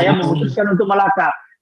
saya memutuskan untuk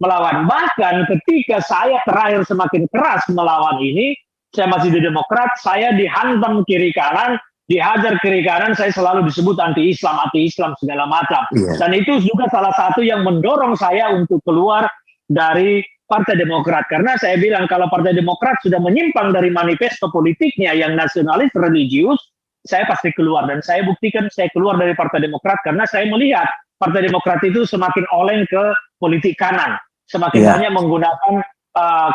melawan. Bahkan ketika saya terakhir semakin keras melawan ini, saya masih di Demokrat, saya dihantam kiri kanan, dihajar kiri kanan, saya selalu disebut anti-Islam segala macam. Dan itu juga salah satu yang mendorong saya untuk keluar dari Partai Demokrat. Karena saya bilang kalau Partai Demokrat sudah menyimpang dari manifesto politiknya yang nasionalis religius, saya pasti keluar. Dan saya buktikan saya keluar dari Partai Demokrat karena saya melihat Partai Demokrat itu semakin oleng ke politik kanan. Semakin banyak menggunakan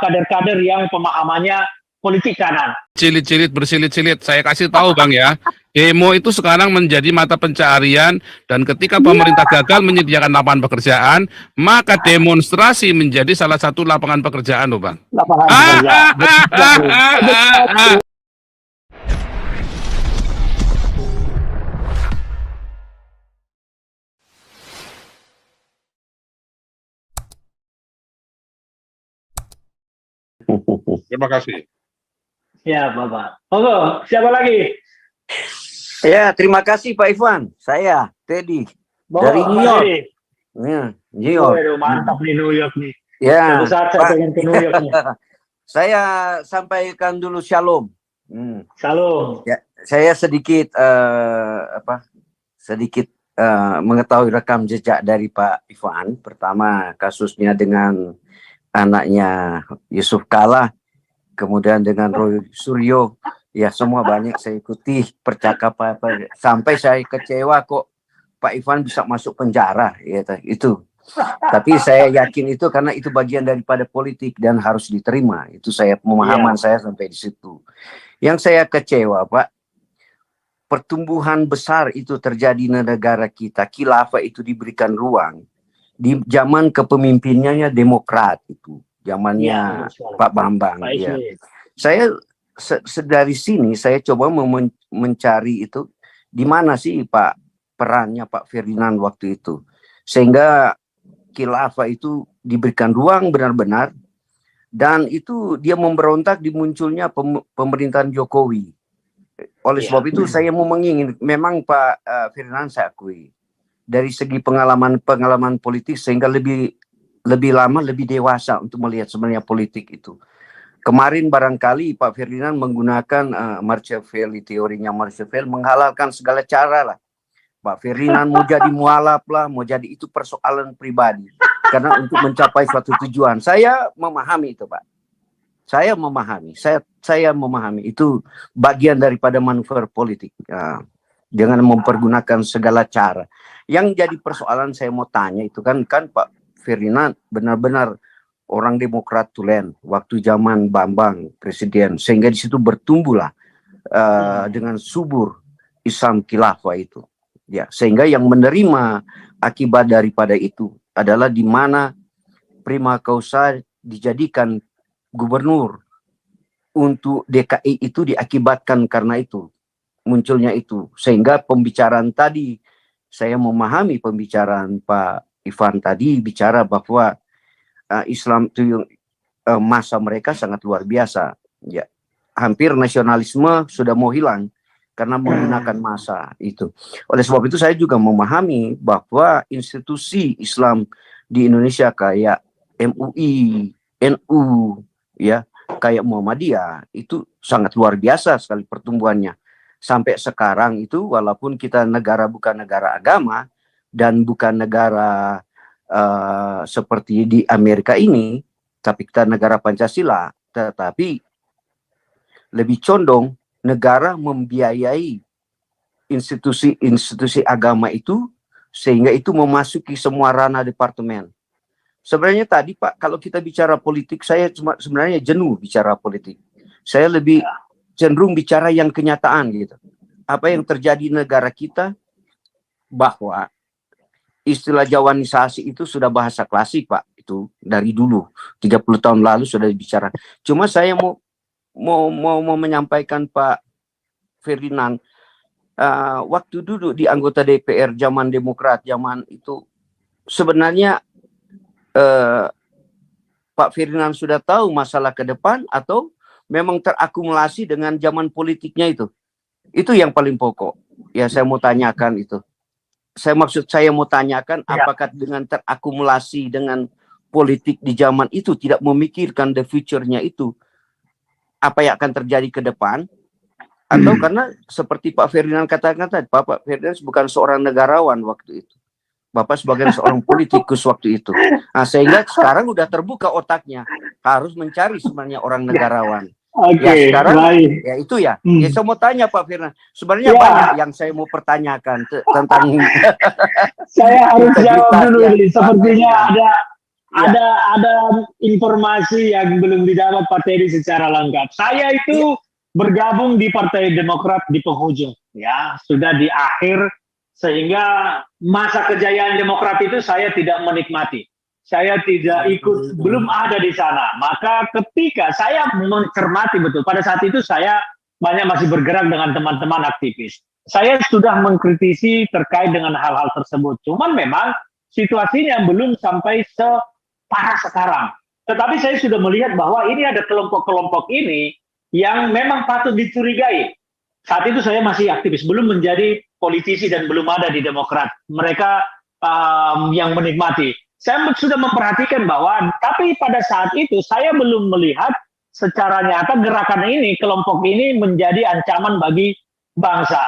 kader-kader yang pemahamannya politik kanan. Cilit-cilit bersilit-silit. Saya kasih tahu Bang ya, demo itu sekarang menjadi mata pencarian dan ketika pemerintah gagal menyediakan lapangan pekerjaan, maka demonstrasi menjadi salah satu lapangan pekerjaan loh Bang. Lapangan pekerjaan. Terima kasih. Ya, Bapak. Monggo, siapa lagi? Ya, terima kasih Pak Ivan. Saya Teddy dari New York. Ya, New York. Waduh, mantap nih New York nih. Ya, suatu saat saya pengen ke New York nih. Saya sampaikan dulu shalom. Shalom. Ya, saya sedikit mengetahui rekam jejak dari Pak Ivan. Pertama kasusnya dengan anaknya Yusuf Kala. Kemudian dengan Roy Suryo, ya semua banyak saya ikuti percakapan sampai saya kecewa kok Pak Ivan bisa masuk penjara, ya itu. Tapi saya yakin itu karena itu bagian daripada politik dan harus diterima. Itu saya pemahaman saya sampai di situ. Yang saya kecewa Pak, pertumbuhan besar itu terjadi di negara kita. Khilafah itu diberikan ruang di zaman kepemimpinannya Demokrat itu. Zamannya Pak Bambang. Ya. Saya dari sini saya coba mencari itu di mana sih Pak perannya Pak Ferdinand waktu itu sehingga khilafah itu diberikan ruang benar-benar dan itu dia memberontak dimunculnya pemerintahan Jokowi. Oleh sebab itu saya mau mengingin memang Pak Ferdinand saya akui dari segi pengalaman politik sehingga lebih lama, lebih dewasa untuk melihat sebenarnya politik itu. Kemarin barangkali Pak Ferdinand menggunakan Machiavelli, teorinya Machiavelli, menghalalkan segala cara lah. Pak Ferdinand mau jadi mualaf lah, mau jadi itu persoalan pribadi. Karena untuk mencapai suatu tujuan. Saya memahami itu Pak. Saya memahami itu bagian daripada manuver politik. Dengan mempergunakan segala cara. Yang jadi persoalan saya mau tanya itu kan Pak Ferdinand benar-benar orang Demokrat tulen waktu zaman Bambang presiden sehingga di situ bertumbuhlah dengan subur Islam khilafah itu ya sehingga yang menerima akibat daripada itu adalah di mana Prima Causa dijadikan gubernur untuk DKI itu diakibatkan karena itu munculnya itu sehingga pembicaraan tadi saya memahami pembicaraan Pak Ivan tadi bicara bahwa Islam itu masa mereka sangat luar biasa. Ya, hampir nasionalisme sudah mau hilang karena menggunakan masa itu. Oleh sebab itu saya juga memahami bahwa institusi Islam di Indonesia kayak MUI, NU, ya, kayak Muhammadiyah itu sangat luar biasa sekali pertumbuhannya. Sampai sekarang itu walaupun kita bukan negara agama dan bukan negara seperti di Amerika ini, tapi kita negara Pancasila, tetapi lebih condong negara membiayai institusi agama itu sehingga itu memasuki semua ranah departemen. Sebenarnya tadi Pak, kalau kita bicara politik, saya sebenarnya jenuh bicara politik. Saya lebih cenderung bicara yang kenyataan gitu. Apa yang terjadi di negara kita bahwa istilah Jawanisasi itu sudah bahasa klasik Pak, itu dari dulu 30 tahun lalu sudah dibicara. Cuma saya mau menyampaikan Pak Ferdinand waktu duduk di anggota DPR zaman Demokrat zaman itu sebenarnya Pak Ferdinand sudah tahu masalah ke depan atau memang terakumulasi dengan zaman politiknya itu yang paling pokok ya saya mau tanyakan itu. saya mau tanyakan, apakah dengan terakumulasi dengan politik di zaman itu tidak memikirkan the future-nya itu, apa yang akan terjadi ke depan? Atau karena seperti Pak Ferdinand katakan tadi, Bapak Ferdinand bukan seorang negarawan waktu itu. Bapak sebagai seorang politikus waktu itu. Nah, sehingga sekarang udah terbuka otaknya, harus mencari sebenarnya orang negarawan. Ya sekarang, ya itu ya. Ya saya mau tanya Pak Ferdinand, sebenarnya banyak yang saya mau pertanyakan tentang. Saya harus jawab dulu nih. Sepertinya ada informasi yang belum didapat Pak Teddy secara lengkap. Saya itu bergabung di Partai Demokrat di penghujung, ya sudah di akhir. Sehingga masa kejayaan Demokrat itu saya tidak menikmati. Saya tidak ikut, belum ada di sana. Maka ketika saya mencermati betul, pada saat itu saya banyak masih bergerak dengan teman-teman aktivis. Saya sudah mengkritisi terkait dengan hal-hal tersebut. Cuman memang situasinya belum sampai separah sekarang. Tetapi saya sudah melihat bahwa ini ada kelompok-kelompok ini yang memang patut dicurigai. Saat itu saya masih aktivis, belum menjadi politisi dan belum ada di Demokrat. Mereka yang menikmati. Saya sudah memperhatikan bahwa, tapi pada saat itu saya belum melihat secara nyata gerakan ini, kelompok ini menjadi ancaman bagi bangsa.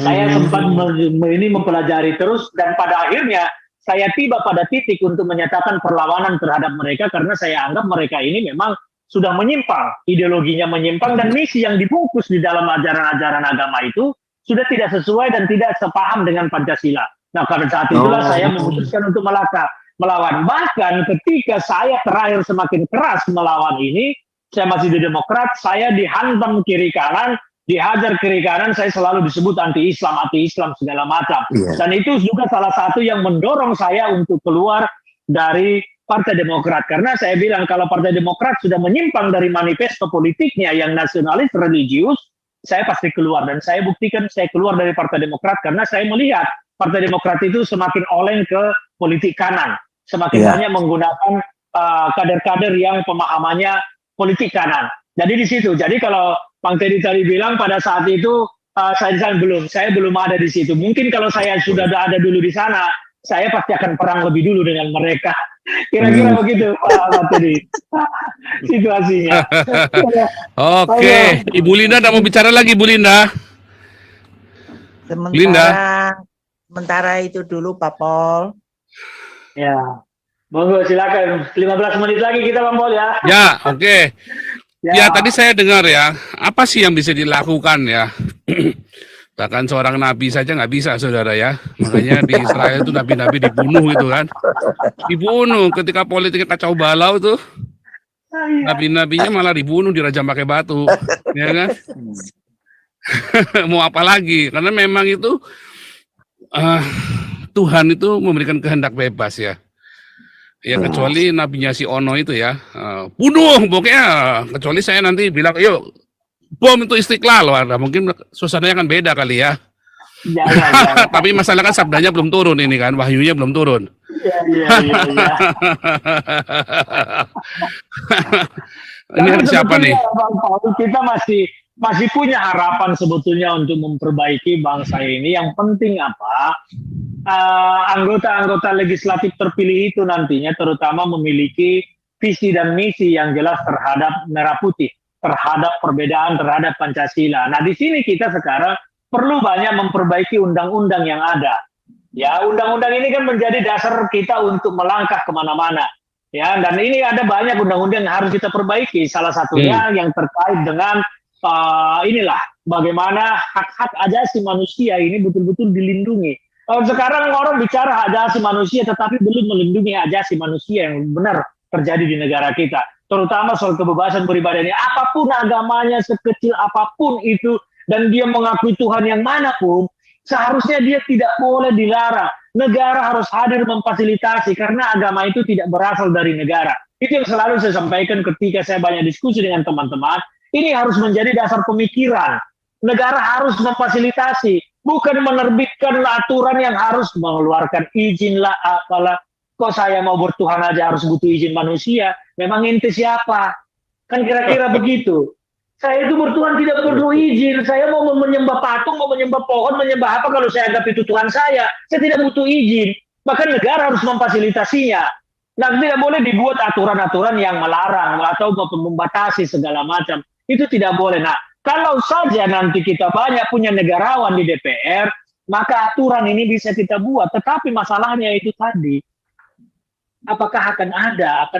Saya sempat mempelajari terus dan pada akhirnya saya tiba pada titik untuk menyatakan perlawanan terhadap mereka karena saya anggap mereka ini memang sudah menyimpang, ideologinya menyimpang dan misi yang dibungkus di dalam ajaran-ajaran agama itu sudah tidak sesuai dan tidak sepaham dengan Pancasila. Nah, pada saat itulah saya memutuskan untuk melawan. Bahkan ketika saya terakhir semakin keras melawan ini, saya masih di Demokrat, saya dihantam kiri kanan, dihajar kiri kanan, saya selalu disebut anti-Islam segala macam. Dan itu juga salah satu yang mendorong saya untuk keluar dari Partai Demokrat. Karena saya bilang kalau Partai Demokrat sudah menyimpang dari manifesto politiknya yang nasionalis religius, saya pasti keluar. Dan saya buktikan saya keluar dari Partai Demokrat karena saya melihat Partai Demokrat itu semakin oleng ke politik kanan. Semakin banyak menggunakan kader-kader yang pemahamannya politik kanan. Jadi di situ. Jadi kalau Bang Teddy tadi bilang pada saat itu saya belum ada di situ. Mungkin kalau saya sudah ada dulu di sana, saya pasti akan perang lebih dulu dengan mereka. Kira-kira begitu Pak Teddy situasinya. Oke, Ibu Linda mau bicara lagi, Bu Linda. Sementara itu dulu Pak Pol. Ya, monggo silakan. 15 menit lagi kita Bang Pol ya. Ya, oke. Ya, tadi saya dengar ya, apa sih yang bisa dilakukan ya? Bahkan seorang nabi saja nggak bisa, saudara ya. Makanya di Israel itu nabi-nabi dibunuh gitu kan. Dibunuh ketika politiknya kacau balau tuh. Nabi-nabinya malah dibunuh, dirajam pakai batu. Ya kan? Mau apa lagi? Karena memang itu Tuhan itu memberikan kehendak bebas ya. Ya kecuali nabinya si Ono itu ya. Bunuh pokoknya. Kecuali saya nanti bilang, yuk bom itu Istiqlal, wah, mungkin suasananya kan beda kali ya. Tapi masalah kan sabdanya belum turun ini kan, wahyunya belum turun. Ini harus siapa nih? Kita masih punya harapan sebetulnya untuk memperbaiki bangsa ini. Yang penting apa? Anggota-anggota legislatif terpilih itu nantinya terutama memiliki visi dan misi yang jelas terhadap merah putih, terhadap perbedaan, terhadap Pancasila. Nah, di sini kita sekarang perlu banyak memperbaiki undang-undang yang ada. Ya, undang-undang ini kan menjadi dasar kita untuk melangkah kemana-mana. Ya, dan ini ada banyak undang-undang yang harus kita perbaiki. Salah satunya yang terkait dengan bagaimana hak-hak asasi manusia ini betul-betul dilindungi. Sekarang orang bicara hak asasi manusia, tetapi belum melindungi hak asasi manusia yang benar terjadi di negara kita. Terutama soal kebebasan beribadah ini. Apapun agamanya, sekecil apapun itu, dan dia mengakui Tuhan yang manapun, seharusnya dia tidak boleh dilarang. Negara harus hadir memfasilitasi, karena agama itu tidak berasal dari negara. Itu yang selalu saya sampaikan ketika saya banyak diskusi dengan teman-teman. Ini harus menjadi dasar pemikiran. Negara harus memfasilitasi, bukan menerbitkan aturan yang harus mengeluarkan izin lah, apalah. Kok saya mau bertuhan aja harus butuh izin manusia? Memang ente siapa? Kan kira-kira begitu. Saya itu bertuhan tidak perlu izin. Saya mau menyembah patung, mau menyembah pohon, menyembah apa kalau saya anggap itu Tuhan saya. Saya tidak butuh izin. Bahkan negara harus memfasilitasinya. Nah, tidak boleh dibuat aturan-aturan yang melarang atau membatasi segala macam. Itu tidak boleh. Nah, kalau saja nanti kita banyak punya negarawan di DPR, maka aturan ini bisa kita buat. Tetapi masalahnya itu tadi, apakah akan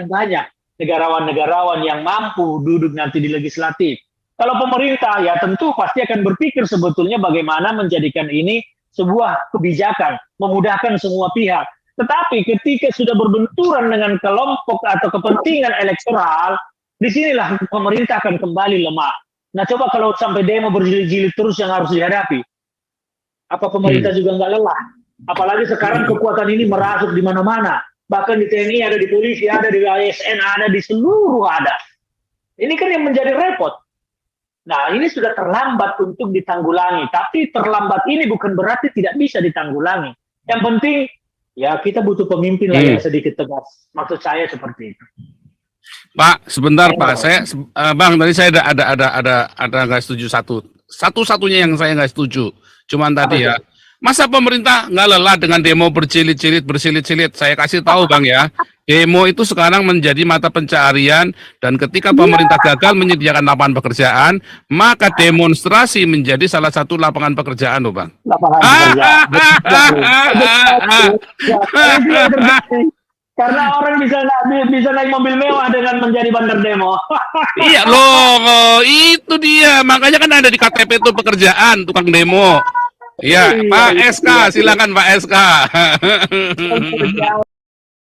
banyak negarawan-negarawan yang mampu duduk nanti di legislatif? Kalau pemerintah ya tentu pasti akan berpikir sebetulnya bagaimana menjadikan ini sebuah kebijakan, memudahkan semua pihak. Tetapi ketika sudah berbenturan dengan kelompok atau kepentingan elektoral, disinilah pemerintah akan kembali lemah. Nah, coba kalau sampai demo berjilid-jilid terus yang harus dihadapi, apa pemerintah juga nggak lelah? Apalagi sekarang kekuatan ini merasuk di mana-mana. Bahkan di TNI ada, di polisi ada, di ASN ada, di seluruh ada. Ini kan yang menjadi repot. Nah, ini sudah terlambat untuk ditanggulangi. Tapi terlambat ini bukan berarti tidak bisa ditanggulangi. Yang penting, ya kita butuh pemimpin lah yang sedikit tegas. Maksud saya seperti itu. Pak, sebentar Pak. Bang, tadi saya ada nggak setuju satu-satunya yang saya nggak setuju. Cuman tadi ya, masa pemerintah nggak lelah dengan demo berjilid-jilid, bersilit-silit? Saya kasih tahu Bang ya, demo itu sekarang menjadi mata pencaharian, dan ketika pemerintah gagal menyediakan lapangan pekerjaan, maka demonstrasi menjadi salah satu lapangan pekerjaan loh Bang. Lapangan pekerjaan. Karena orang bisa naik mobil mewah dengan menjadi bandar demo. Iya loh, itu dia. Makanya kan ada di KTP itu pekerjaan tukang demo. Iya, Pak SK, silakan Pak SK.